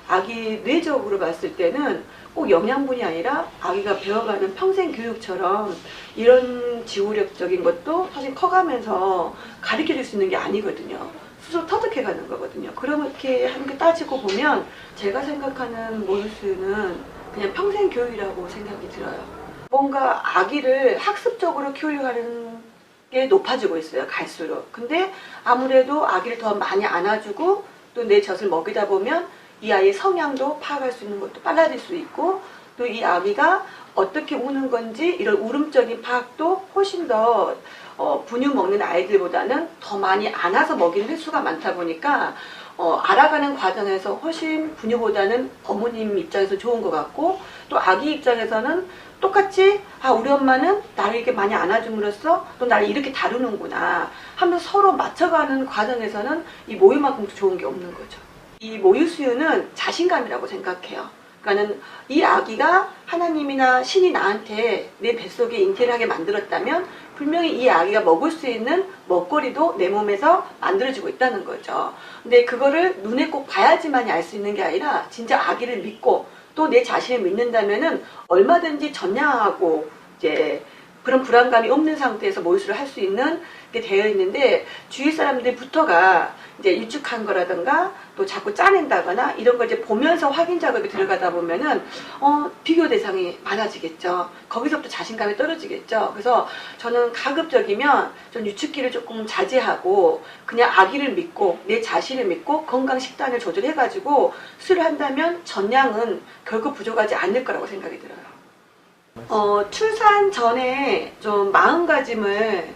아기 뇌적으로 봤을 때는 꼭 영양분이 아니라 아기가 배워가는 평생 교육처럼 이런 지구력적인 것도 사실 커가면서 가르쳐 줄 수 있는 게 아니거든요. 스스로 터득해 가는 거거든요. 그렇게 함께 따지고 보면 제가 생각하는 모유수유는 그냥 평생 교육이라고 생각이 들어요. 뭔가 아기를 학습적으로 키우려는 게 높아지고 있어요, 갈수록. 근데 아무래도 아기를 더 많이 안아주고 또 내 젖을 먹이다 보면 이 아이의 성향도 파악할 수 있는 것도 빨라질 수 있고 또 이 아기가 어떻게 우는 건지 이런 울음적인 파악도 훨씬 더 분유 먹는 아이들보다는 더 많이 안아서 먹이는 횟수가 많다 보니까 알아가는 과정에서 훨씬 분유보다는 어머님 입장에서 좋은 것 같고 또 아기 입장에서는 똑같이 우리 엄마는 나를 이렇게 많이 안아줌으로써 또 나를 이렇게 다루는구나 하면서 서로 맞춰가는 과정에서는 이 모유만큼 좋은 게 없는 거죠. 이 모유 수유는 자신감이라고 생각해요. 그러니까는 이 아기가 하나님이나 신이 나한테 내 뱃속에 잉태를 하게 만들었다면 분명히 이 아기가 먹을 수 있는 먹거리도 내 몸에서 만들어지고 있다는 거죠. 근데 그거를 눈에 꼭 봐야지만이 알 수 있는 게 아니라 진짜 아기를 믿고 또 내 자신을 믿는다면은 얼마든지 전향하고 이제 그런 불안감이 없는 상태에서 모유수를 할 수 있는 게 되어 있는데 주위 사람들부터가 이제 유축한 거라든가 또 자꾸 짜낸다거나 이런 걸 이제 보면서 확인 작업이 들어가다 보면은 비교 대상이 많아지겠죠. 거기서부터 자신감이 떨어지겠죠. 그래서 저는 가급적이면 좀 유축기를 조금 자제하고 그냥 아기를 믿고 내 자신을 믿고 건강 식단을 조절해가지고 수를 한다면 전량은 결코 부족하지 않을 거라고 생각이 들어요. 출산 전에 좀 마음가짐을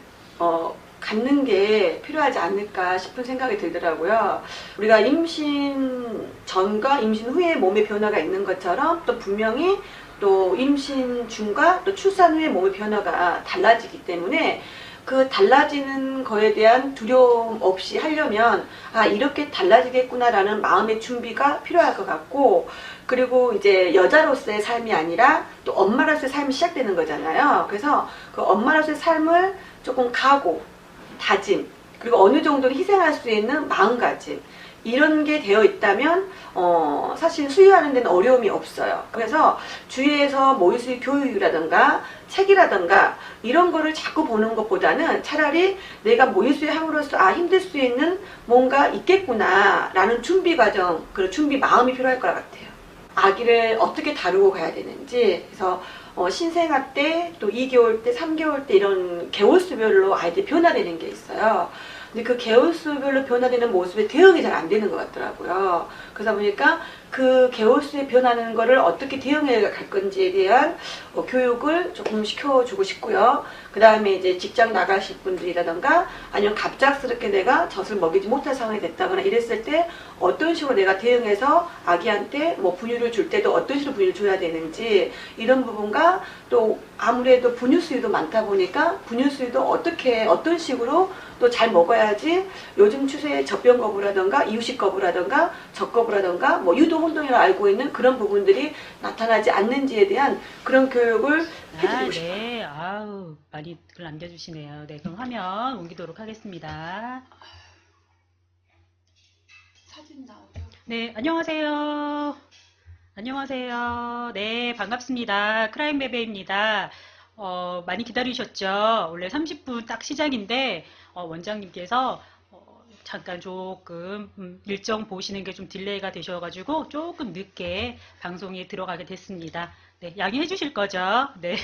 갖는 게 필요하지 않을까 싶은 생각이 들더라고요. 우리가 임신 전과 임신 후에 몸의 변화가 있는 것처럼 또 분명히 또 임신 중과 또 출산 후에 몸의 변화가 달라지기 때문에 그 달라지는 거에 대한 두려움 없이 하려면 이렇게 달라지겠구나라는 마음의 준비가 필요할 것 같고 그리고 이제 여자로서의 삶이 아니라 또 엄마로서의 삶이 시작되는 거잖아요. 그래서 그 엄마로서의 삶을 조금 각오, 다짐, 그리고 어느 정도는 희생할 수 있는 마음가짐 이런 게 되어 있다면 사실 수유하는 데는 어려움이 없어요. 그래서 주위에서 모유수유 교육이라든가 책이라든가 이런 거를 자꾸 보는 것보다는 차라리 내가 모유수유 함으로써 힘들 수 있는 뭔가 있겠구나 라는 준비 과정, 그 준비 마음이 필요할 것 같아요. 아기를 어떻게 다루고 가야 되는지 그래서 신생아 때, 또 2개월 때, 3개월 때 이런 개월수별로 아이들이 변화되는 게 있어요. 근데 그 개월수별로 변화되는 모습에 대응이 잘 안 되는 것 같더라고요. 그러다 보니까 그 개월수에 변하는 거를 어떻게 대응해 갈 건지에 대한 교육을 조금 시켜주고 싶고요. 그 다음에 이제 직장 나가실 분들이라던가 아니면 갑작스럽게 내가 젖을 먹이지 못할 상황이 됐다거나 이랬을 때 어떤 식으로 내가 대응해서 아기한테 뭐 분유를 줄 때도 어떤 식으로 분유를 줘야 되는지 이런 부분과 또 아무래도 분유 수유도 많다 보니까 분유 수유도 어떤 식으로 또 잘 먹어야지 요즘 추세의 젖병 거부라던가 이유식 거부라던가 젖거부라던가 뭐 유도 혼동이라고 알고 있는 그런 부분들이 나타나지 않는지에 대한 그런 교육을 해드리고 싶어요. 네. 아우, 많이 글 남겨주시네요. 네, 그럼 화면 옮기도록 하겠습니다. 사진 나오죠? 네, 안녕하세요. 안녕하세요. 네, 반갑습니다. 크라임 베베입니다. 많이 기다리셨죠? 원래 30분 딱 시작인데, 원장님께서 잠깐 조금 일정 보시는 게 좀 딜레이가 되셔가지고 조금 늦게 방송에 들어가게 됐습니다. 네, 양해해 주실 거죠? 네.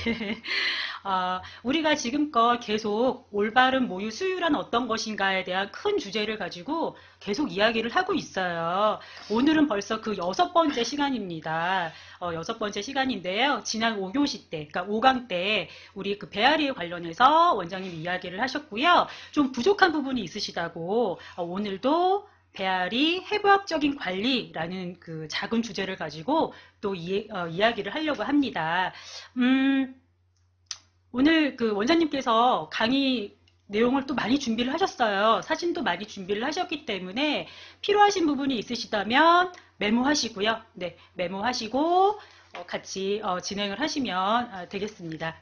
우리가 지금껏 계속 올바른 모유 수유란 어떤 것인가에 대한 큰 주제를 가지고 계속 이야기를 하고 있어요. 오늘은 벌써 그 6번째 시간입니다. 6번째 시간인데요. 지난 5교시 때, 그러니까 5강 때 우리 그 배앓이에 관련해서 원장님이 이야기를 하셨고요. 좀 부족한 부분이 있으시다고 오늘도 배앓이 해부학적인 관리라는 그 작은 주제를 가지고 또 이야기를 하려고 합니다. 오늘 그 원장님께서 강의 내용을 또 많이 준비를 하셨어요. 사진도 많이 준비를 하셨기 때문에 필요하신 부분이 있으시다면 메모하시고요. 네, 메모하시고 같이 진행을 하시면 되겠습니다.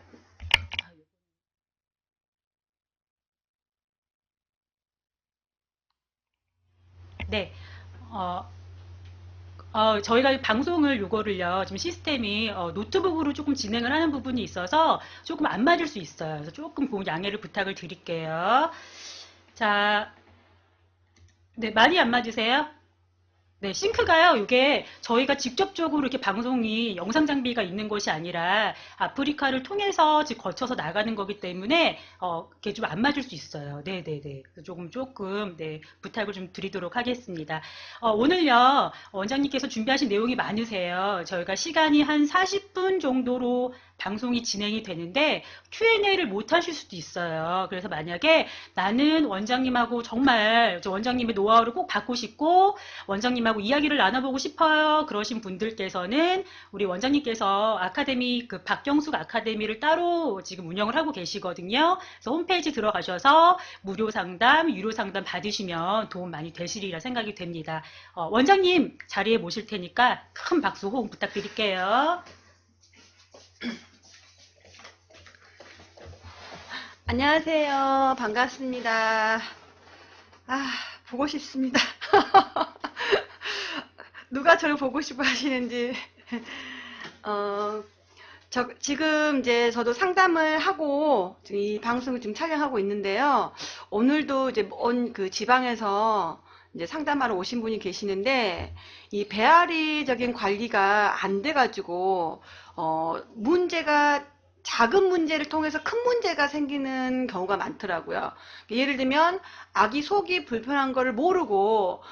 네, 어, 저희가 방송을 요거를요, 지금 시스템이 노트북으로 조금 진행을 하는 부분이 있어서 조금 안 맞을 수 있어요. 그래서 조금 그 양해를 부탁을 드릴게요. 자, 네, 많이 안 맞으세요? 네, 싱크가요, 이게 저희가 직접적으로 이렇게 방송이 영상 장비가 있는 것이 아니라 아프리카를 통해서 즉 거쳐서 나가는 거기 때문에, 이게 좀 안 맞을 수 있어요. 네네네. 조금, 네, 부탁을 좀 드리도록 하겠습니다. 오늘요, 원장님께서 준비하신 내용이 많으세요. 저희가 시간이 한 40분 정도로 방송이 진행이 되는데, Q&A를 못 하실 수도 있어요. 그래서 만약에 나는 원장님하고 정말 원장님의 노하우를 꼭 받고 싶고, 원장님하고 이야기를 나눠보고 싶어요. 그러신 분들께서는 우리 원장님께서 아카데미, 그 박경숙 아카데미를 따로 지금 운영을 하고 계시거든요. 그래서 홈페이지 들어가셔서 무료 상담, 유료 상담 받으시면 도움 많이 되시리라 생각이 됩니다. 원장님 자리에 모실 테니까 큰 박수 호응 부탁드릴게요. 안녕하세요. 반갑습니다. 보고 싶습니다. 누가 저를 보고 싶어 하시는지. 지금 이제 저도 상담을 하고 이 방송을 지금 촬영하고 있는데요. 오늘도 이제 그 지방에서 이제 상담하러 오신 분이 계시는데, 이 배앓이적인 관리가 안 돼가지고, 작은 문제를 통해서 큰 문제가 생기는 경우가 많더라고요. 예를 들면 아기 속이 불편한 거를 모르고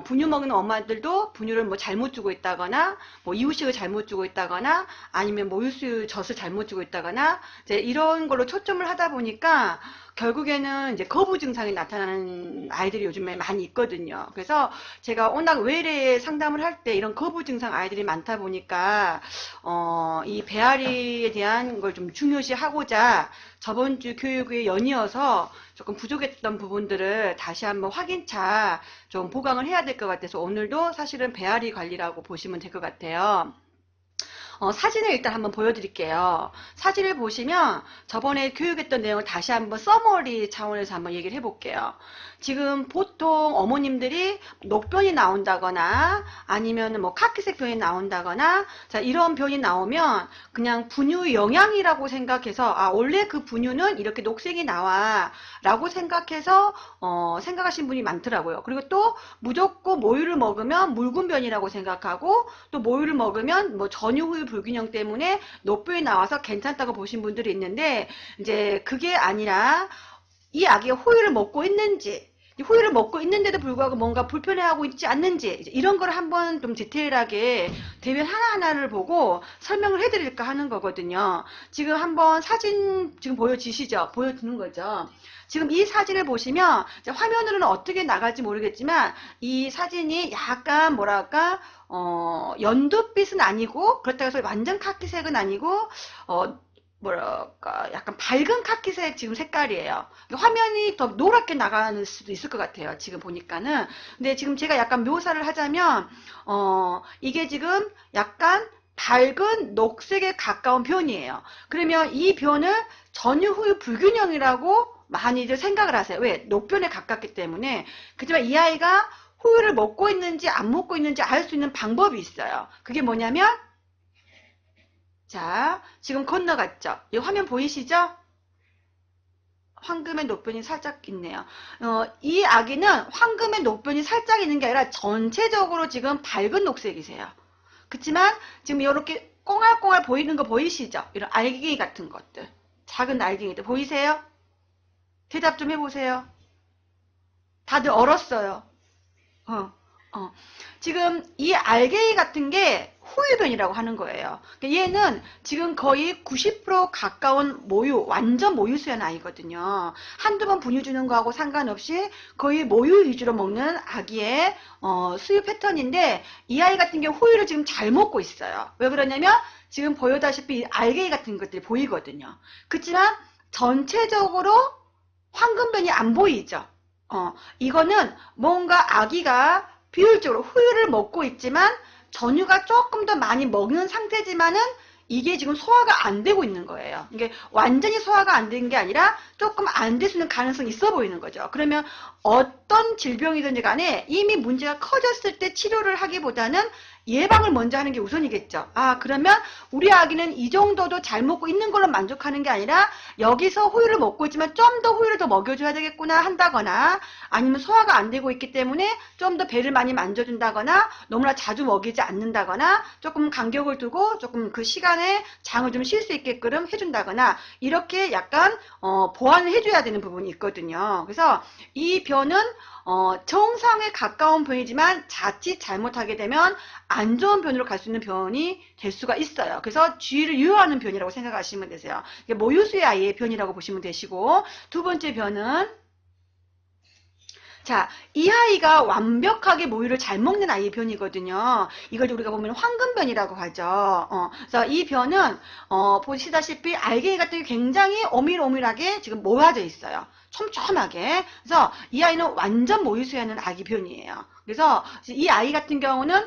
분유 먹는 엄마들도 분유를 뭐 잘못 주고 있다거나, 뭐 이유식을 잘못 주고 있다거나, 아니면 뭐 우유수유 젖을 잘못 주고 있다거나, 이제 이런 걸로 초점을 하다 보니까 결국에는 이제 거부 증상이 나타나는 아이들이 요즘에 많이 있거든요. 그래서 제가 워낙 외래 상담을 할 때 이런 거부 증상 아이들이 많다 보니까 이 배앓이에 대한 걸 좀 중요시 하고자 저번 주 교육에 연이어서 조금 부족했던 부분들을 다시 한번 확인차 좀 보강을 해야 될 것 같아서 오늘도 사실은 배앓이 관리라고 보시면 될 것 같아요. 사진을 일단 한번 보여드릴게요. 사진을 보시면 저번에 교육했던 내용을 다시 한번 서머리 차원에서 한번 얘기를 해볼게요. 지금 보통 어머님들이 녹변이 나온다거나 아니면 뭐 카키색 변이 나온다거나, 자, 이런 변이 나오면 그냥 분유 영양이라고 생각해서 원래 그 분유는 이렇게 녹색이 나와 라고 생각해서 생각하신 분이 많더라고요. 그리고 또 무조건 모유를 먹으면 묽은 변이라고 생각하고, 또 모유를 먹으면 뭐 전유 후유 불균형 때문에 녹변이 나와서 괜찮다고 보신 분들이 있는데, 이제 그게 아니라 이 아기가 호유를 먹고 있는지, 호유를 먹고 있는데도 불구하고 뭔가 불편해하고 있지 않는지, 이런 걸 한번 좀 디테일하게 대변 하나하나를 보고 설명을 해드릴까 하는 거거든요. 지금 한번 사진 지금 보여지시죠? 보여주는 거죠. 지금 이 사진을 보시면 화면으로는 어떻게 나갈지 모르겠지만 이 사진이 약간 뭐랄까 연두빛은 아니고, 그렇다고 해서 완전 카키색은 아니고 뭐랄까 약간 밝은 카키색 지금 색깔이에요. 화면이 더 노랗게 나가는 수도 있을 것 같아요, 지금 보니까는. 근데 지금 제가 약간 묘사를 하자면 이게 지금 약간 밝은 녹색에 가까운 변이에요. 그러면 이 변을 전유 후유 불균형이라고 많이들 생각을 하세요. 왜? 녹변에 가깝기 때문에. 그렇지만 이 아이가 호유를 먹고 있는지 안 먹고 있는지 알 수 있는 방법이 있어요. 그게 뭐냐면, 자, 지금 건너갔죠? 이 화면 보이시죠? 황금의 녹변이 살짝 있네요. 이 아기는 황금의 녹변이 살짝 있는 게 아니라 전체적으로 지금 밝은 녹색이세요. 그렇지만 지금 이렇게 꽁알꽁알 보이는 거 보이시죠? 이런 알갱이 같은 것들, 작은 알갱이들 보이세요? 대답 좀 해보세요. 다들 얼었어요. 지금 이 알갱이 같은 게 후유변이라고 하는 거예요. 얘는 지금 거의 90% 가까운 모유, 완전 모유 수연 아이거든요. 한두 번 분유 주는 거하고 상관없이 거의 모유 위주로 먹는 아기의 수유 패턴인데, 이 아이 같은 경우 후유를 지금 잘 먹고 있어요. 왜 그러냐면 지금 보여다시피 알갱이 같은 것들이 보이거든요. 그렇지만 전체적으로 황금변이 안 보이죠. 이거는 뭔가 아기가 비율적으로 후유를 먹고 있지만 전유가 조금 더 많이 먹는 상태지만은 이게 지금 소화가 안 되고 있는 거예요. 이게 완전히 소화가 안 된 게 아니라 조금 안 될 수 있는 가능성이 있어 보이는 거죠. 그러면 어떤 어떤 질병이든지 간에 이미 문제가 커졌을 때 치료를 하기보다는 예방을 먼저 하는 게 우선이겠죠. 아, 그러면 우리 아기는 이 정도도 잘 먹고 있는 걸로 만족하는 게 아니라 여기서 호유를 먹고 있지만 좀 더 호유를 더 먹여줘야 되겠구나 한다거나, 아니면 소화가 안 되고 있기 때문에 좀 더 배를 많이 만져준다거나, 너무나 자주 먹이지 않는다거나, 조금 간격을 두고 조금 그 시간에 장을 좀 쉴 수 있게끔 해준다거나, 이렇게 약간 보완을 해줘야 되는 부분이 있거든요. 그래서 이 변은 정상에 가까운 변이지만 자칫 잘못하게 되면 안 좋은 변으로 갈 수 있는 변이 될 수가 있어요. 그래서 주의를 유효하는 변이라고 생각하시면 되세요. 이게 모유수의 아이의 변이라고 보시면 되시고, 두 번째 변은, 자, 이 아이가 완벽하게 모유를 잘 먹는 아이의 변이거든요. 이걸 우리가 보면 황금변이라고 하죠. 그래서 이 변은 보시다시피 알갱이 같은 게 굉장히 오밀오밀하게 지금 모아져 있어요. 촘촘하게. 그래서 이 아이는 완전 모유수유하는 아기 변이에요. 그래서 이 아이 같은 경우는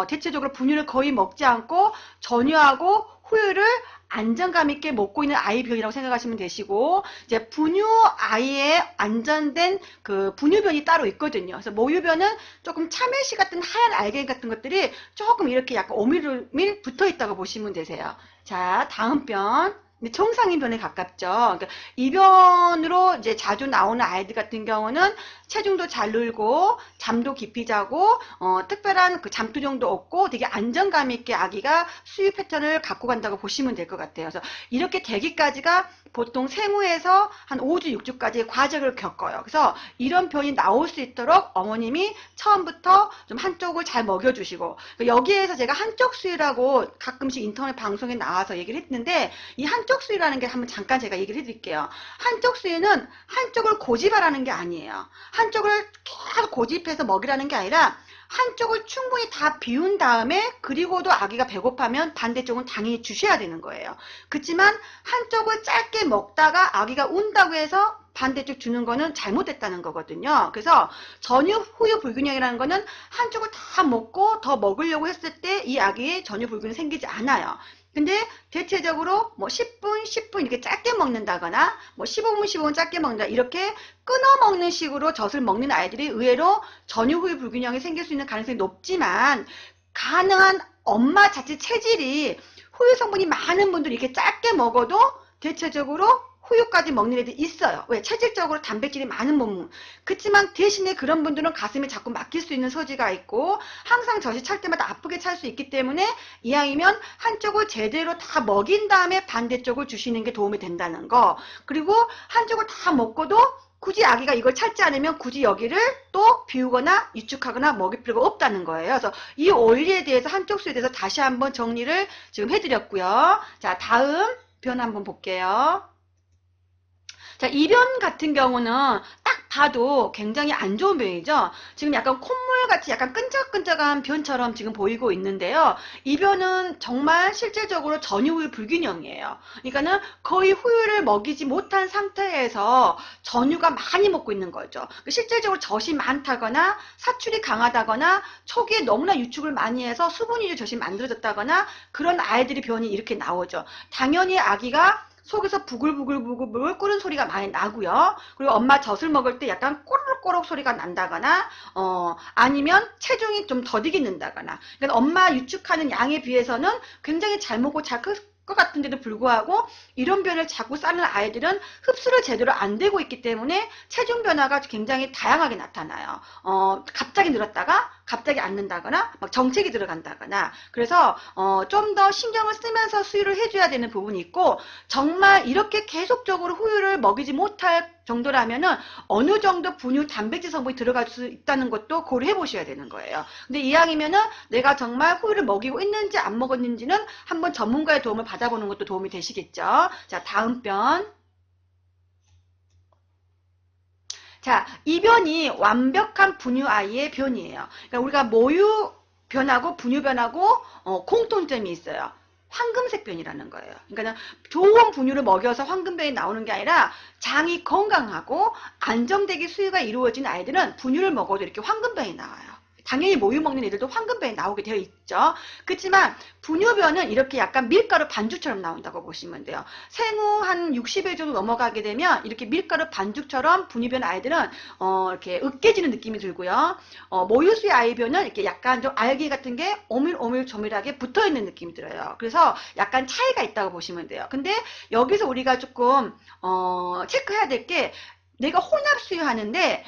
대체적으로 분유를 거의 먹지 않고 전유하고 후유를 안정감 있게 먹고 있는 아이 변이라고 생각하시면 되시고, 이제 분유 아이의 안전된 그 분유변이 따로 있거든요. 그래서 모유변은 조금 참외씨 같은 하얀 알갱이 같은 것들이 조금 이렇게 약간 오밀오밀 붙어 있다고 보시면 되세요. 자, 다음 변. 정상인 변에 가깝죠. 그러니까 이 변으로 이제 자주 나오는 아이들 같은 경우는 체중도 잘 늘고 잠도 깊이 자고 특별한 그 잠투정도 없고 되게 안정감 있게 아기가 수유 패턴을 갖고 간다고 보시면 될 것 같아요. 그래서 이렇게 되기까지가 보통 생후에서 한 5주, 6주까지의 과정을 겪어요. 그래서 이런 변이 나올 수 있도록 어머님이 처음부터 좀 한쪽을 잘 먹여주시고, 여기에서 제가 한쪽 수유라고 가끔씩 인터넷 방송에 나와서 얘기를 했는데, 이 한쪽 수유라는 게 한번 잠깐 제가 얘기를 해드릴게요. 한쪽 수유는 한쪽을 고집하라는 게 아니에요. 한쪽을 계속 고집해서 먹이라는 게 아니라 한쪽을 충분히 다 비운 다음에, 그리고도 아기가 배고파면 반대쪽은 당연히 주셔야 되는 거예요. 그렇지만 한쪽을 짧게 먹다가 아기가 운다고 해서 반대쪽 주는 거는 잘못됐다는 거거든요. 그래서 전유 후유 불균형이라는 거는 한쪽을 다 먹고 더 먹으려고 했을 때 이 아기의 전유 불균형이 생기지 않아요. 근데 대체적으로 뭐 10분, 10분 이렇게 짧게 먹는다거나 뭐 15분, 15분 짧게 먹는다, 이렇게 끊어 먹는 식으로 젖을 먹는 아이들이 의외로 전유 후유 불균형이 생길 수 있는 가능성이 높지만, 가능한 엄마 자체 체질이 후유 성분이 많은 분들이 이렇게 짧게 먹어도 대체적으로 후유까지 먹는 애들이 있어요. 왜? 체질적으로 단백질이 많은 몸. 그렇지만 대신에 그런 분들은 가슴이 자꾸 막힐 수 있는 소지가 있고 항상 젖이 찰 때마다 아프게 찰 수 있기 때문에 이왕이면 한쪽을 제대로 다 먹인 다음에 반대쪽을 주시는 게 도움이 된다는 거. 그리고 한쪽을 다 먹고도 굳이 아기가 이걸 찾지 않으면 굳이 여기를 또 비우거나 유축하거나 먹일 필요가 없다는 거예요. 그래서 이 원리에 대해서, 한쪽 수에 대해서 다시 한번 정리를 지금 해드렸고요. 자, 다음 변 한번 볼게요. 자, 이 변 같은 경우는 딱 봐도 굉장히 안 좋은 변이죠. 지금 약간 콧물같이 약간 끈적끈적한 변처럼 지금 보이고 있는데요. 이 변은 정말 실질적으로 전유후유 불균형이에요. 그러니까는 거의 후유를 먹이지 못한 상태에서 전유가 많이 먹고 있는 거죠. 실질적으로 젖이 많다거나 사출이 강하다거나 초기에 너무나 유축을 많이 해서 수분 위주 젖이 만들어졌다거나 그런 아이들이 변이 이렇게 나오죠. 당연히 아기가 속에서 부글부글 끓는 소리가 많이 나고요. 그리고 엄마 젖을 먹을 때 약간 꼬르륵꼬르륵 소리가 난다거나 아니면 체중이 좀 더디게 는다거나, 그러니까 엄마 유축하는 양에 비해서는 굉장히 잘 먹고 잘 클 것 같은데도 불구하고 이런 변을 자꾸 쌓는 아이들은 흡수를 제대로 안 되고 있기 때문에 체중 변화가 굉장히 다양하게 나타나요. 갑자기 늘었다가 갑자기 안 는다거나 막 정체기 들어간다거나. 그래서 좀 더 신경을 쓰면서 수유를 해줘야 되는 부분이 있고, 정말 이렇게 계속적으로 후유를 먹이지 못할 정도라면은 어느 정도 분유 단백질 성분이 들어갈 수 있다는 것도 고려해 보셔야 되는 거예요. 근데 이왕이면은 내가 정말 후유를 먹이고 있는지 안 먹었는지는 한번 전문가의 도움을 받아보는 것도 도움이 되시겠죠. 자, 다음 변. 자, 이 변이 완벽한 분유 아이의 변이에요. 그러니까 우리가 모유 변하고 분유 변하고 공통점이 있어요. 황금색 변이라는 거예요. 그러니까 좋은 분유를 먹여서 황금변이 나오는 게 아니라 장이 건강하고 안정되게 수유가 이루어진 아이들은 분유를 먹어도 이렇게 황금변이 나와요. 당연히 모유 먹는 애들도 황금변이 나오게 되어 있죠. 그렇지만 분유변은 이렇게 약간 밀가루 반죽처럼 나온다고 보시면 돼요. 생후 한 60일 정도 넘어가게 되면 이렇게 밀가루 반죽처럼 분유변 아이들은 이렇게 으깨지는 느낌이 들고요. 모유수의 아이변은 이렇게 약간 좀 알갱이 같은 게 오밀오밀조밀하게 붙어있는 느낌이 들어요. 그래서 약간 차이가 있다고 보시면 돼요. 근데 여기서 우리가 조금 체크해야 될 게 내가 혼합 수유하는데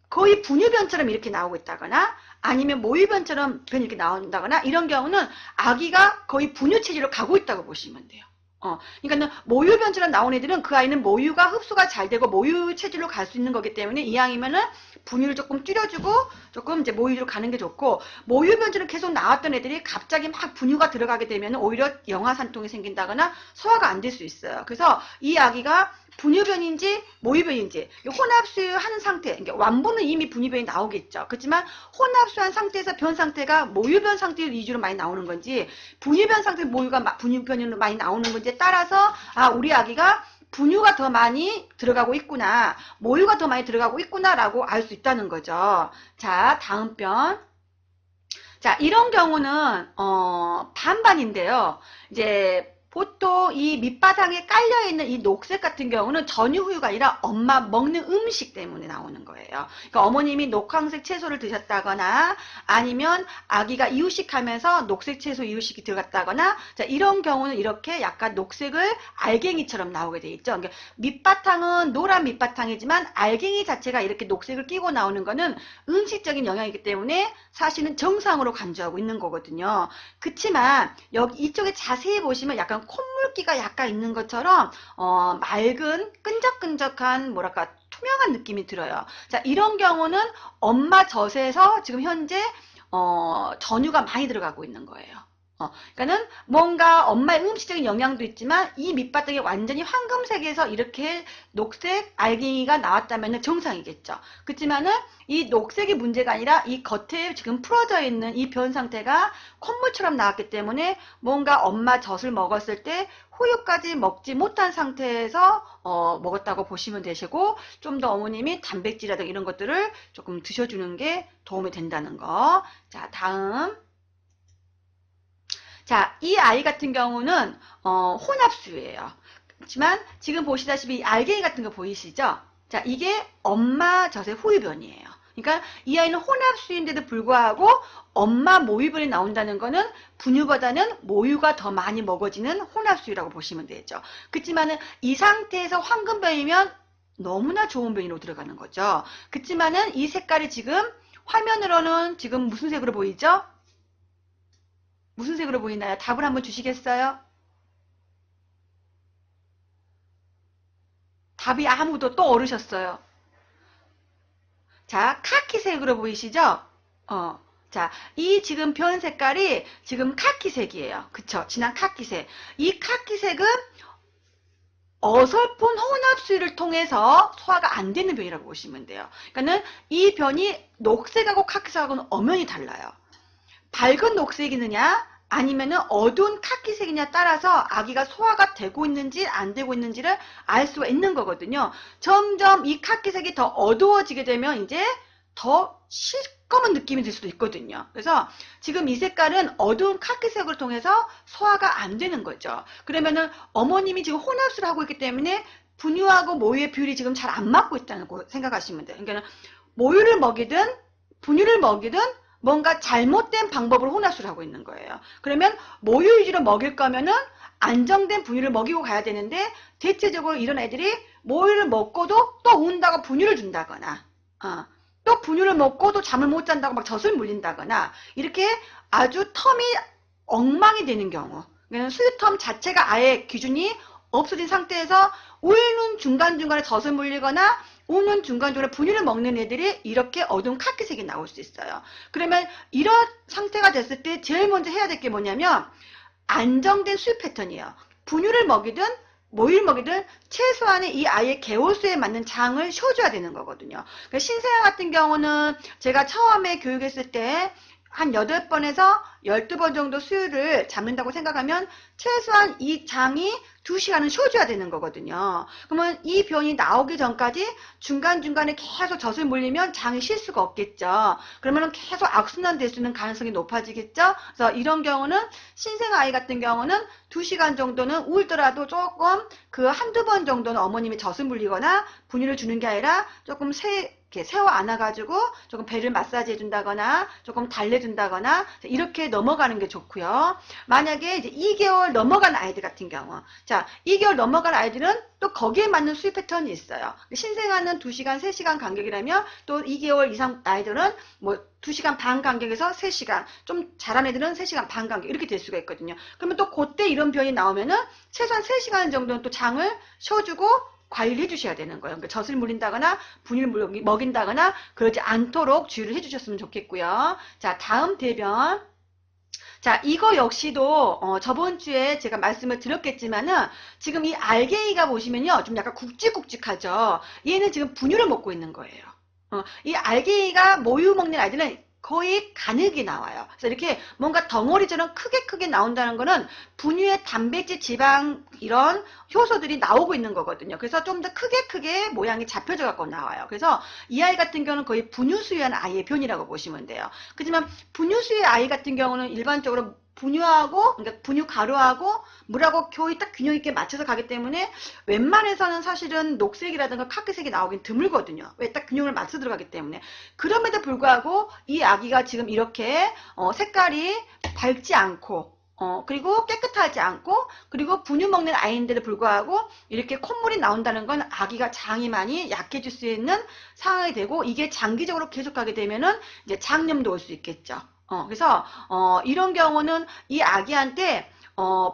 거의 분유변처럼 이렇게 나오고 있다거나 아니면 모유변처럼 변이 이렇게 나온다거나 이런 경우는 아기가 거의 분유 체질로 가고 있다고 보시면 돼요. 그러니까 모유변처럼 나온 애들은 그 아이는 모유가 흡수가 잘 되고 모유 체질로 갈 수 있는 거기 때문에 이왕이면은 분유를 조금 줄여주고 조금 이제 모유로 가는 게 좋고, 모유변처럼 계속 나왔던 애들이 갑자기 막 분유가 들어가게 되면 오히려 영아산통이 생긴다거나 소화가 안 될 수 있어요. 그래서 이 아기가 분유변인지 모유변인지 혼합수유한 상태, 그러니까 완부는 이미 분유변이 나오겠죠. 그렇지만 혼합수유한 상태에서 변 상태가 모유변 상태 위주로 많이 나오는 건지 분유변 상태 모유가 분유변으로 많이 나오는 건지에 따라서 우리 아기가 분유가 더 많이 들어가고 있구나, 모유가 더 많이 들어가고 있구나라고 알 수 있다는 거죠. 자, 다음 변. 자, 이런 경우는 반반인데요. 이제 보통 이 밑바닥에 깔려있는 이 녹색 같은 경우는 전유후유가 아니라 엄마 먹는 음식 때문에 나오는 거예요. 그러니까 어머님이 녹황색 채소를 드셨다거나 아니면 아기가 이유식하면서 녹색 채소 이유식이 들어갔다거나, 자, 이런 경우는 이렇게 약간 녹색을 알갱이처럼 나오게 돼 있죠. 그러니까 밑바탕은 노란 밑바탕이지만 알갱이 자체가 이렇게 녹색을 끼고 나오는 거는 음식적인 영향이기 때문에 사실은 정상으로 간주하고 있는 거거든요. 그치만 여기 이쪽에 자세히 보시면 약간 콧물기가 약간 있는 것처럼 맑은 끈적끈적한 뭐랄까 투명한 느낌이 들어요. 자, 이런 경우는 엄마 젖에서 지금 현재 전유가 많이 들어가고 있는 거예요. 그러니까는 뭔가 엄마의 음식적인 영향도 있지만 이 밑바닥에 완전히 황금색에서 이렇게 녹색 알갱이가 나왔다면 정상이겠죠. 그렇지만은 이 녹색이 문제가 아니라 이 겉에 지금 풀어져 있는 이 변 상태가 콧물처럼 나왔기 때문에 뭔가 엄마 젖을 먹었을 때 후유까지 먹지 못한 상태에서 먹었다고 보시면 되시고, 좀 더 어머님이 단백질이라든가 이런 것들을 조금 드셔주는 게 도움이 된다는 거. 자, 다음. 자, 이 아이 같은 경우는 혼합수유예요. 그렇지만 지금 보시다시피 알갱이 같은 거 보이시죠? 자, 이게 엄마 젖의 후유변이에요. 그러니까 이 아이는 혼합수유인데도 불구하고 엄마 모유변이 나온다는 거는 분유보다는 모유가 더 많이 먹어지는 혼합수유라고 보시면 되죠. 그렇지만은 이 상태에서 황금변이면 너무나 좋은 변이로 들어가는 거죠. 그렇지만은 이 색깔이 지금 화면으로는 지금 무슨 색으로 보이죠? 무슨 색으로 보이나요? 답을 한번 주시겠어요? 답이 아무도 또 어르셨어요. 자, 카키색으로 보이시죠? 자, 이 지금 변 색깔이 지금 카키색이에요. 그쵸? 진한 카키색. 이 카키색은 어설픈 혼합수유를 통해서 소화가 안 되는 변이라고 보시면 돼요. 그러니까는 이 변이 녹색하고 카키색하고는 엄연히 달라요. 밝은 녹색이느냐 아니면은 어두운 카키색이냐 따라서 아기가 소화가 되고 있는지 안 되고 있는지를 알 수가 있는 거거든요. 점점 이 카키색이 더 어두워지게 되면 이제 더 시꺼먼 느낌이 들 수도 있거든요. 그래서 지금 이 색깔은 어두운 카키색을 통해서 소화가 안 되는 거죠. 그러면은 어머님이 지금 혼합수를 하고 있기 때문에 분유하고 모유의 비율이 지금 잘 안 맞고 있다는 거 생각하시면 돼요. 그러니까 모유를 먹이든 분유를 먹이든 뭔가 잘못된 방법으로 혼합수를 하고 있는 거예요. 그러면 모유 위주로 먹일 거면은 안정된 분유를 먹이고 가야 되는데 대체적으로 이런 애들이 모유를 먹고도 또 운다고 분유를 준다거나 또 분유를 먹고도 잠을 못 잔다고 막 젖을 물린다거나 이렇게 아주 텀이 엉망이 되는 경우, 그러니까 수유텀 자체가 아예 기준이 없어진 상태에서 우는 중간중간에 젖을 물리거나 우는 중간중간에 분유를 먹는 애들이 이렇게 어두운 카키색이 나올 수 있어요. 그러면 이런 상태가 됐을 때 제일 먼저 해야 될 게 뭐냐면 안정된 수유 패턴이에요. 분유를 먹이든 모유를 먹이든 최소한의 이 아이의 개월수에 맞는 장을 쉬어줘야 되는 거거든요. 그러니까 신생아 같은 경우는 제가 처음에 교육했을 때 한 8번에서 12번 정도 수유를 잡는다고 생각하면 최소한 이 장이 2시간은 쉬어줘야 되는 거거든요. 그러면 이 변이 나오기 전까지 중간중간에 계속 젖을 물리면 장이 쉴 수가 없겠죠. 그러면 계속 악순환 될 수 있는 가능성이 높아지겠죠. 그래서 이런 경우는 신생 아이 같은 경우는 2시간 정도는 울더라도 조금 그 한두 번 정도는 어머님이 젖을 물리거나 분유를 주는 게 아니라 조금 이렇게 세워 안아가지고 조금 배를 마사지 해준다거나 조금 달래준다거나 이렇게 넘어가는 게 좋고요. 만약에 이제 2개월 넘어간 아이들 같은 경우, 자 2개월 넘어간 아이들은 또 거기에 맞는 수유 패턴이 있어요. 신생아는 2시간, 3시간 간격이라면 또 2개월 이상 아이들은 뭐 2시간 반 간격에서 3시간, 좀 잘한 애들은 3시간 반 간격 이렇게 될 수가 있거든요. 그러면 또 그때 이런 변이 나오면은 최소한 3시간 정도는 또 장을 쉬어주고 관리해 주셔야 되는 거예요. 그러니까 젖을 물린다거나 분유를 먹인다거나 그러지 않도록 주의를 해 주셨으면 좋겠고요. 자, 다음 대변. 자, 이거 역시도 저번 주에 제가 말씀을 드렸겠지만은 지금 이 알갱이가 보시면요. 좀 약간 굵직굵직하죠. 얘는 지금 분유를 먹고 있는 거예요. 이 알갱이가 모유 먹는 아이들은 거의 가늘게 나와요. 그래서 이렇게 뭔가 덩어리처럼 크게 나온다는 거는 분유의 단백질, 지방 이런 효소들이 나오고 있는 거거든요. 그래서 좀 더 크게 모양이 잡혀져 갖고 나와요. 그래서 이 아이 같은 경우는 거의 분유 수유한 아이의 변이라고 보시면 돼요. 그렇지만 분유 수유의 아이 같은 경우는 일반적으로 분유하고, 그러니까 분유 가루하고 물하고 거의 딱 균형 있게 맞춰서 가기 때문에 웬만해서는 사실은 녹색이라든가 카키색이 나오긴 드물거든요. 왜? 딱 균형을 맞춰 들어가기 때문에. 그럼에도 불구하고 이 아기가 지금 이렇게 색깔이 밝지 않고 그리고 깨끗하지 않고 그리고 분유 먹는 아이인데도 불구하고 이렇게 콧물이 나온다는 건 아기가 장이 많이 약해질 수 있는 상황이 되고 이게 장기적으로 계속하게 되면은 이제 장염도 올 수 있겠죠. 그래서 이런 경우는 이 아기한테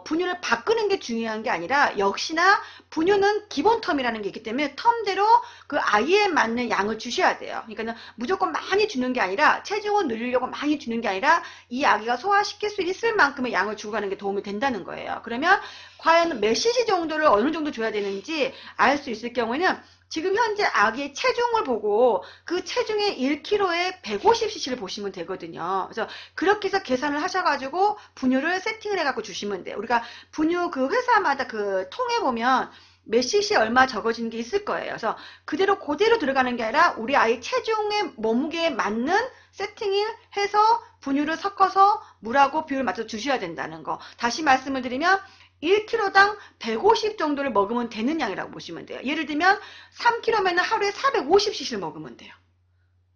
분유를 바꾸는 게 중요한 게 아니라 역시나 분유는 기본 텀이라는 게 있기 때문에 텀대로 그 아이에 맞는 양을 주셔야 돼요. 그러니까 무조건 많이 주는 게 아니라 체중을 늘리려고 많이 주는 게 아니라 이 아기가 소화시킬 수 있을 만큼의 양을 주고 가는 게 도움이 된다는 거예요. 그러면 과연 몇 cc 정도를 어느 정도 줘야 되는지 알 수 있을 경우에는 지금 현재 아기의 체중을 보고 그 체중의 1kg에 150cc를 보시면 되거든요. 그래서 그렇게 해서 계산을 하셔가지고 분유를 세팅을 해갖고 주시면 돼요. 우리가 분유 그 회사마다 그 통에 보면 몇 cc 얼마 적어지는 게 있을 거예요. 그래서 그대로 들어가는 게 아니라 우리 아이 체중의 몸무게에 맞는 세팅을 해서 분유를 섞어서 물하고 비율을 맞춰서 주셔야 된다는 거. 다시 말씀을 드리면 1kg당 150 정도를 먹으면 되는 양이라고 보시면 돼요. 예를 들면 3kg면 하루에 450cc를 먹으면 돼요.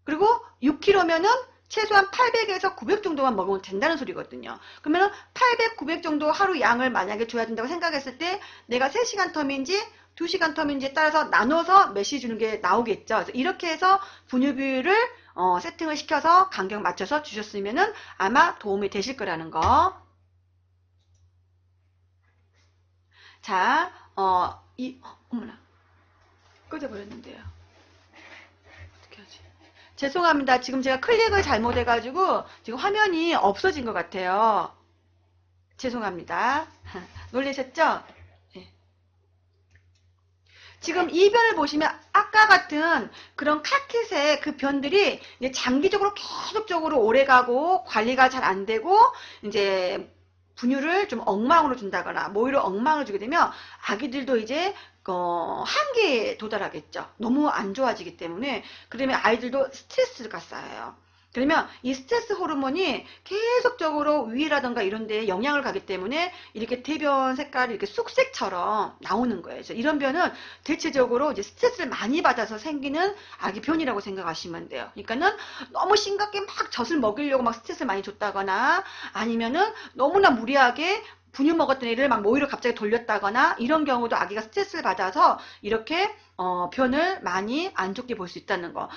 그리고 6kg면은 최소한 800에서 900 정도만 먹으면 된다는 소리거든요. 그러면 800, 900 정도 하루 양을 만약에 줘야 된다고 생각했을 때 내가 3시간 텀인지 2시간 텀인지에 따라서 나눠서 몇 시 주는 게 나오겠죠. 그래서 이렇게 해서 분유 비율을 세팅을 시켜서 간격 맞춰서 주셨으면은 아마 도움이 되실 거라는 거. 자, 어머나. 꺼져버렸는데요. 어떻게 하지? 죄송합니다. 지금 제가 클릭을 잘못해가지고 지금 화면이 없어진 것 같아요. 죄송합니다. 놀라셨죠? 네. 지금 이 변을 보시면 아까 같은 그런 카키색 그 변들이 이제 장기적으로 계속적으로 오래가고 관리가 잘 안 되고 이제 분유를 좀 엉망으로 준다거나 모유를 엉망으로 주게 되면 아기들도 이제 한계에 도달하겠죠. 너무 안 좋아지기 때문에. 그러면 아이들도 스트레스가 쌓여요. 그러면 이 스트레스 호르몬이 계속적으로 위라든가 이런 데에 영향을 가기 때문에 이렇게 대변 색깔이 이렇게 쑥색처럼 나오는 거예요. 그래서 이런 변은 대체적으로 이제 스트레스를 많이 받아서 생기는 아기 변이라고 생각하시면 돼요. 그러니까는 너무 심각하게 막 젖을 먹이려고 막 스트레스를 많이 줬다거나 아니면은 너무나 무리하게 분유 먹었던 애를 막 모유를 갑자기 돌렸다거나 이런 경우도 아기가 스트레스를 받아서 이렇게 변을 많이 안 좋게 볼 수 있다는 거.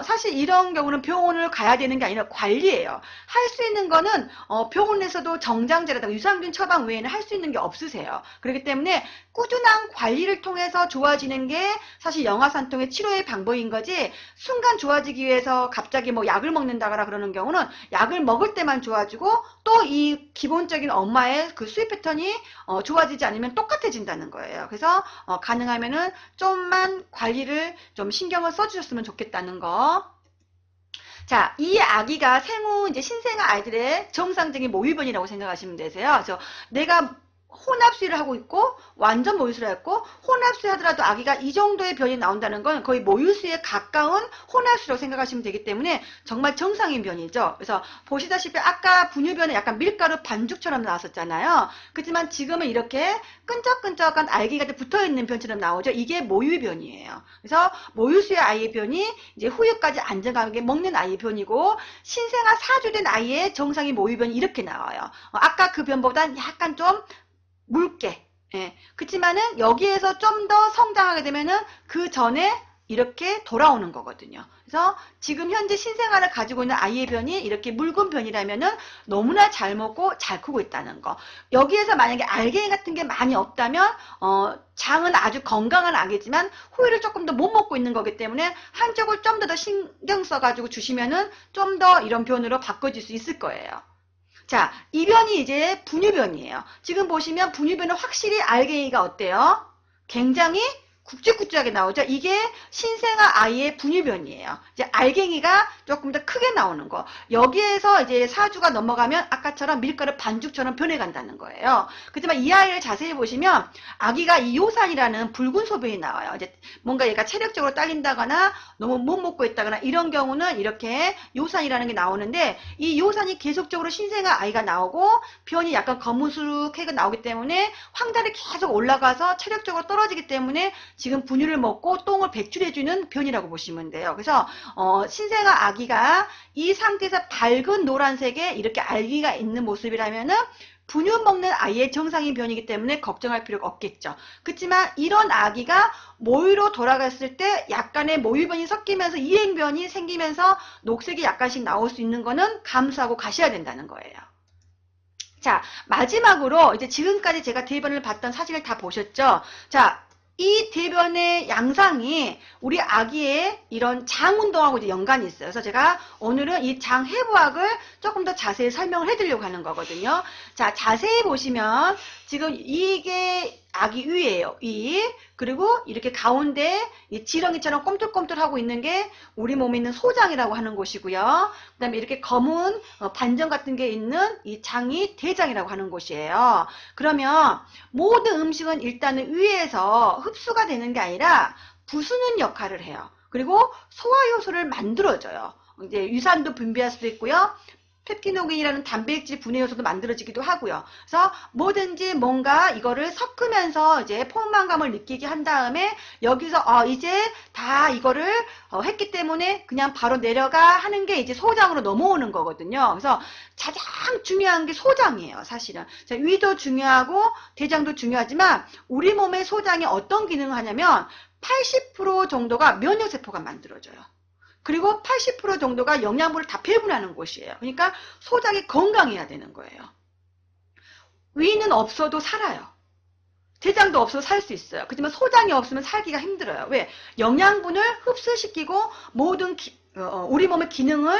사실 이런 경우는 병원을 가야 되는 게 아니라 관리예요. 할 수 있는 거는 병원에서도 정장제라든가 유산균 처방 외에는 할 수 있는 게 없으세요. 그렇기 때문에 꾸준한 관리를 통해서 좋아지는 게 사실 영아산통의 치료의 방법인 거지 순간 좋아지기 위해서 갑자기 뭐 약을 먹는다거나 그러는 경우는 약을 먹을 때만 좋아지고 또 이 기본적인 엄마의 그 수입 패턴이 좋아지지 않으면 똑같아진다는 거예요. 그래서 가능하면은 좀만 관리를 좀 신경을 써주셨으면 좋겠다는 거. 자, 이 아기가 생후 이제 신생아 아이들의 정상적인 모유변이라고 생각하시면 되세요. 그래서 내가 혼합수유를 하고 있고 완전 모유수유를 했고 혼합수유 하더라도 아기가 이 정도의 변이 나온다는 건 거의 모유수유에 가까운 혼합수유라고 생각하시면 되기 때문에 정말 정상인 변이죠. 그래서 보시다시피 아까 분유변에 약간 밀가루 반죽처럼 나왔었잖아요. 그렇지만 지금은 이렇게 끈적끈적한 알갱이가 붙어있는 변처럼 나오죠. 이게 모유변이에요. 그래서 모유수유 아이의 변이 이제 후유까지 안정감있게 먹는 아이의 변이고 신생아 4주 된 아이의 정상인 모유변이 이렇게 나와요. 아까 그 변보단 약간 좀 묽게. 예. 그렇지만은 여기에서 좀 더 성장하게 되면은 그 전에 이렇게 돌아오는 거거든요. 그래서 지금 현재 신생아를 가지고 있는 아이의 변이 이렇게 묽은 변이라면은 너무나 잘 먹고 잘 크고 있다는 거. 여기에서 만약에 알갱이 같은 게 많이 없다면 장은 아주 건강한 아기지만 후유를 조금 더 못 먹고 있는 거기 때문에 한쪽을 좀 더 신경 써가지고 주시면은 좀 더 이런 변으로 바꿔줄 수 있을 거예요. 자, 이 변이 이제 분유변이에요. 지금 보시면 분유변은 확실히 알갱이가 어때요? 굉장히 굵직굵직하게 나오죠. 이게 신생아 아이의 분유변이에요. 이제 알갱이가 조금 더 크게 나오는 거. 여기에서 이제 4주가 넘어가면 아까처럼 밀가루 반죽처럼 변해간다는 거예요. 그렇지만 이 아이를 자세히 보시면 아기가 이 요산이라는 붉은 소변이 나와요. 이제 뭔가 얘가 체력적으로 딸린다거나 너무 못 먹고 있다거나 이런 경우는 이렇게 요산이라는 게 나오는데 이 요산이 계속적으로 신생아 아이가 나오고 변이 약간 거무스룩하게 나오기 때문에 황달이 계속 올라가서 체력적으로 떨어지기 때문에 지금 분유를 먹고 똥을 배출해주는 변이라고 보시면 돼요. 그래서 신생아 아기가 이 상태에서 밝은 노란색에 이렇게 알기가 있는 모습이라면은 분유 먹는 아이의 정상인 변이기 때문에 걱정할 필요가 없겠죠. 그렇지만 이런 아기가 모유로 돌아갔을 때 약간의 모유변이 섞이면서 이행변이 생기면서 녹색이 약간씩 나올 수 있는 거는 감수하고 가셔야 된다는 거예요. 자, 마지막으로 이제 지금까지 제가 대변을 봤던 사진을 다 보셨죠? 자, 이 대변의 양상이 우리 아기의 이런 장 운동하고 이제 연관이 있어요. 그래서 제가 오늘은 이 장 해부학을 조금 더 자세히 설명을 해드리려고 하는 거거든요. 자, 자세히 보시면 지금 이게 아기 위예요. 위. 그리고 이렇게 가운데 이 지렁이처럼 꿈틀꿈틀하고 있는 게 우리 몸에 있는 소장이라고 하는 곳이고요. 그 다음에 이렇게 검은 반점 같은 게 있는 이 장이 대장이라고 하는 곳이에요. 그러면 모든 음식은 일단은 위에서 흡수가 되는 게 아니라 부수는 역할을 해요. 그리고 소화효소를 만들어줘요. 이제 유산도 분비할 수도 있고요. 펩티노겐이라는 단백질 분해 요소도 만들어지기도 하고요. 그래서 뭐든지 뭔가 이거를 섞으면서 이제 포만감을 느끼게 한 다음에 여기서 이제 다 이거를 했기 때문에 그냥 바로 내려가 하는 게 이제 소장으로 넘어오는 거거든요. 그래서 가장 중요한 게 소장이에요, 사실은. 자, 위도 중요하고 대장도 중요하지만 우리 몸의 소장이 어떤 기능을 하냐면 80% 정도가 면역세포가 만들어져요. 그리고 80% 정도가 영양분을 다 배분하는 곳이에요. 그러니까 소장이 건강해야 되는 거예요. 위는 없어도 살아요. 대장도 없어도 살 수 있어요. 그렇지만 소장이 없으면 살기가 힘들어요. 왜? 영양분을 흡수시키고 모든 우리 몸의 기능을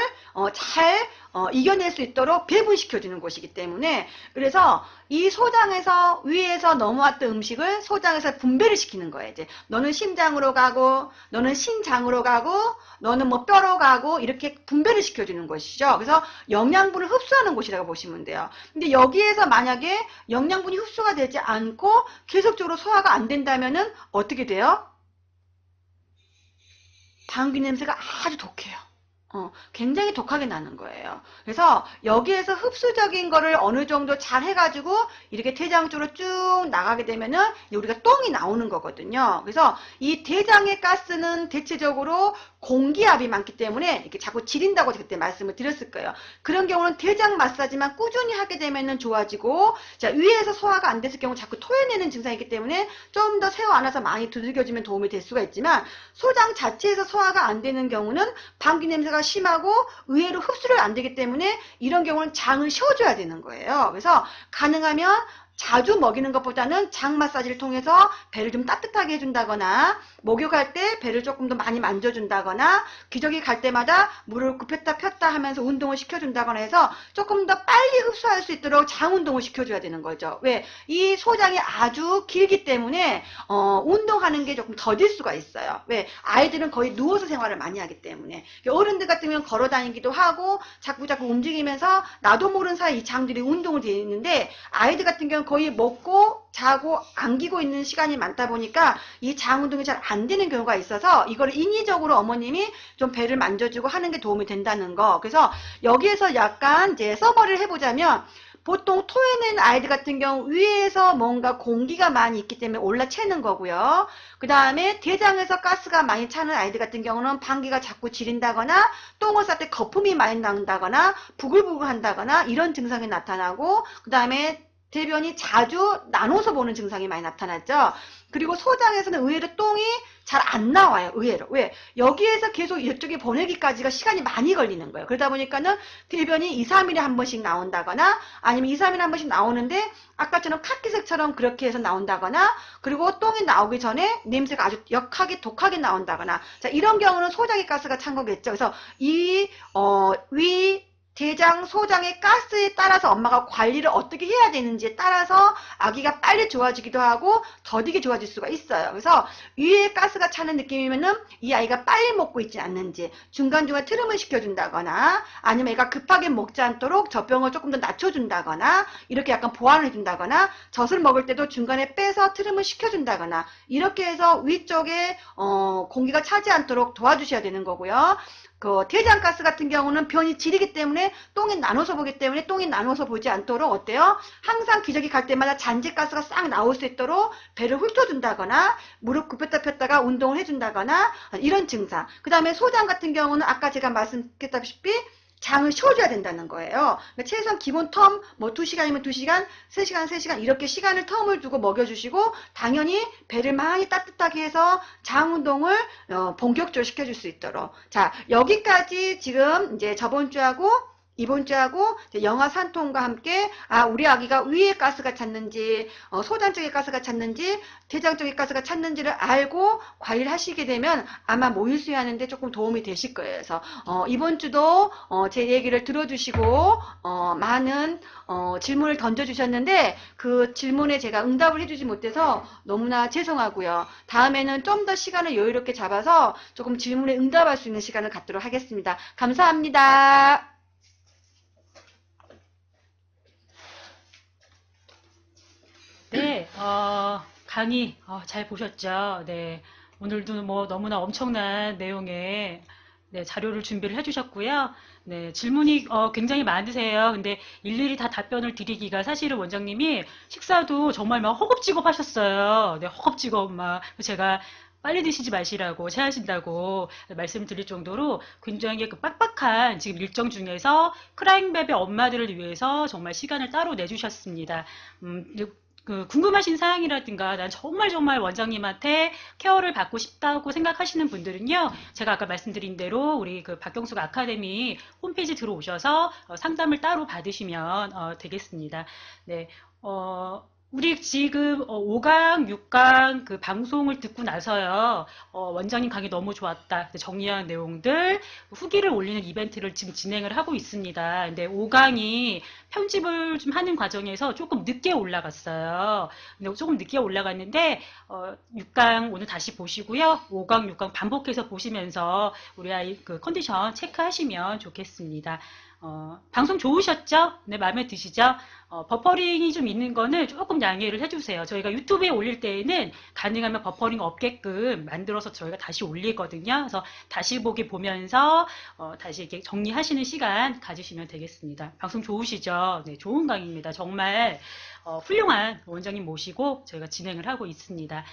잘 이겨낼 수 있도록 배분시켜주는 곳이기 때문에 그래서 이 소장에서 위에서 넘어왔던 음식을 소장에서 분배를 시키는 거예요. 이제 너는 심장으로 가고 너는 신장으로 가고 너는 뭐 뼈로 가고 이렇게 분배를 시켜주는 것이죠. 그래서 영양분을 흡수하는 곳이라고 보시면 돼요. 근데 여기에서 만약에 영양분이 흡수가 되지 않고 계속적으로 소화가 안 된다면은 어떻게 돼요? 방귀 냄새가 아주 독해요. 굉장히 독하게 나는 거예요. 그래서 여기에서 흡수적인 거를 어느 정도 잘 해가지고 이렇게 대장 쪽으로 쭉 나가게 되면은 우리가 똥이 나오는 거거든요. 그래서 이 대장의 가스는 대체적으로 공기압이 많기 때문에 이렇게 자꾸 지린다고 그때 말씀을 드렸을 거예요. 그런 경우는 대장 마사지만 꾸준히 하게 되면은 좋아지고, 자, 위에서 소화가 안 됐을 경우 자꾸 토해내는 증상이기 때문에 좀 더 새어 안아서 많이 두들겨주면 도움이 될 수가 있지만, 소장 자체에서 소화가 안 되는 경우는 방귀 냄새가 심하고 의외로 흡수를 안 되기 때문에 이런 경우는 장을 쉬어줘야 되는 거예요. 그래서 가능하면 자주 먹이는 것보다는 장 마사지를 통해서 배를 좀 따뜻하게 해준다거나, 목욕할 때 배를 조금 더 많이 만져준다거나, 기저귀 갈 때마다 물을 굽혔다 폈다 하면서 운동을 시켜준다거나 해서 조금 더 빨리 흡수할 수 있도록 장 운동을 시켜줘야 되는 거죠. 왜? 이 소장이 아주 길기 때문에 운동하는 게 조금 더딜 수가 있어요. 왜? 아이들은 거의 누워서 생활을 많이 하기 때문에. 어른들 같으면 걸어 다니기도 하고 자꾸 움직이면서 나도 모르는 사이 이 장들이 운동을 되어 있는데, 아이들 같은 경우는 거의 먹고 자고 안기고 있는 시간이 많다 보니까 이 장 운동이 잘 안 되는 경우가 있어서, 이걸 인위적으로 어머님이 좀 배를 만져주고 하는 게 도움이 된다는 거. 그래서 여기에서 약간 이제 서머리를 해보자면, 보통 토해낸 아이들 같은 경우 위에서 뭔가 공기가 많이 있기 때문에 올라채는 거고요. 그 다음에 대장에서 가스가 많이 차는 아이들 같은 경우는 방귀가 자꾸 지린다거나, 똥을 쌀 때 거품이 많이 나온다거나, 부글부글 한다거나 이런 증상이 나타나고, 그 다음에 대변이 자주 나눠서 보는 증상이 많이 나타났죠. 그리고 소장에서는 의외로 똥이 잘 안 나와요. 의외로. 왜? 여기에서 계속 이쪽에 보내기까지가 시간이 많이 걸리는 거예요. 그러다 보니까는 대변이 2, 3일에 한 번씩 나온다거나, 아니면 2, 3일에 한 번씩 나오는데 아까처럼 카키색처럼 그렇게 해서 나온다거나, 그리고 똥이 나오기 전에 냄새가 아주 역하게 독하게 나온다거나, 자, 이런 경우는 소장의 가스가 찬 거겠죠. 그래서 위 대장, 소장의 가스에 따라서 엄마가 관리를 어떻게 해야 되는지에 따라서 아기가 빨리 좋아지기도 하고 더디게 좋아질 수가 있어요. 그래서 위에 가스가 차는 느낌이면은 이 아이가 빨리 먹고 있지 않는지, 중간중간 트름을 시켜준다거나, 아니면 애가 급하게 먹지 않도록 젖병을 조금 더 낮춰준다거나, 이렇게 약간 보완을 해준다거나, 젖을 먹을 때도 중간에 빼서 트름을 시켜준다거나, 이렇게 해서 위쪽에 공기가 차지 않도록 도와주셔야 되는 거고요. 그 대장가스 같은 경우는 변이 지리기 때문에 똥이 나눠서 보기 때문에 똥이 나눠서 보지 않도록 어때요? 항상 기저귀 갈 때마다 잔재가스가 싹 나올 수 있도록 배를 훑어준다거나, 무릎 굽혔다 폈다가 운동을 해준다거나, 이런 증상. 그 다음에 소장 같은 경우는 아까 제가 말씀드렸다시피 장을 쉬어줘야 된다는 거예요. 그러니까 최소한 기본 텀, 뭐 2시간이면 2시간, 3시간, 3시간 이렇게 시간을 텀을 두고 먹여주시고, 당연히 배를 많이 따뜻하게 해서 장 운동을 본격적으로 시켜줄 수 있도록. 자, 여기까지 지금 이제 저번 주하고 이번 주하고 영아 산통과 함께 우리 아기가 위에 가스가 찼는지, 소장 쪽에 가스가 찼는지, 대장 쪽에 가스가 찼는지를 알고 관리를 하시게 되면 아마 모유 수유하는데 조금 도움이 되실 거예요. 그래서 이번 주도 제 얘기를 들어주시고 많은 질문을 던져주셨는데, 그 질문에 제가 응답을 해주지 못해서 너무나 죄송하고요. 다음에는 좀 더 시간을 여유롭게 잡아서 조금 질문에 응답할 수 있는 시간을 갖도록 하겠습니다. 감사합니다. 네, 강의 잘 보셨죠? 네, 오늘도 뭐 너무나 엄청난 내용의 자료를 준비를 해주셨고요. 네, 질문이 굉장히 많으세요. 근데 일일이 다 답변을 드리기가 사실은 원장님이 식사도 정말 막 허겁지겁 하셨어요. 네, 허겁지겁 막 제가 빨리 드시지 마시라고, 체하신다고 말씀드릴 정도로 굉장히 그 빡빡한 지금 일정 중에서 크라잉베베 엄마들을 위해서 정말 시간을 따로 내주셨습니다. 그 궁금하신 사항이라든가 난 정말 원장님한테 케어를 받고 싶다고 생각하시는 분들은요, 제가 아까 말씀드린 대로 우리 그 박경숙 아카데미 홈페이지 들어오셔서 상담을 따로 받으시면 되겠습니다. 네, 우리 지금 5강, 6강 그 방송을 듣고 나서요, 원장님 강의 너무 좋았다, 정리한 내용들 후기를 올리는 이벤트를 지금 진행을 하고 있습니다. 근데 5강이 편집을 좀 하는 과정에서 조금 늦게 올라갔어요. 근데 조금 늦게 올라갔는데 6강 오늘 다시 보시고요, 5강, 6강 반복해서 보시면서 우리 아이 그 컨디션 체크하시면 좋겠습니다. 방송 좋으셨죠? 네, 마음에 드시죠? 버퍼링이 좀 있는 거는 조금 양해를 해주세요. 저희가 유튜브에 올릴 때에는 가능하면 버퍼링 없게끔 만들어서 저희가 다시 올리거든요. 그래서 다시 보기 보면서 다시 이렇게 정리하시는 시간 가지시면 되겠습니다. 방송 좋으시죠? 네, 좋은 강의입니다. 정말 훌륭한 원장님 모시고 저희가 진행을 하고 있습니다.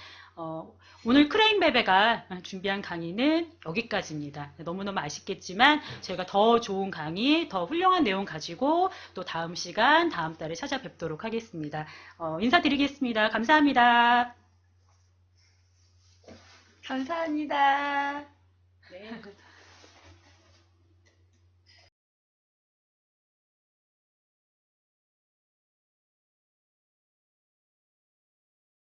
오늘 크라잉베베가 준비한 강의는 여기까지입니다. 너무너무 아쉽겠지만 저희가 더 좋은 강의, 더 훌륭한 내용 가지고 또 다음 시간, 다음 달에 찾아뵙도록 하겠습니다. 인사드리겠습니다. 감사합니다. 감사합니다. 네.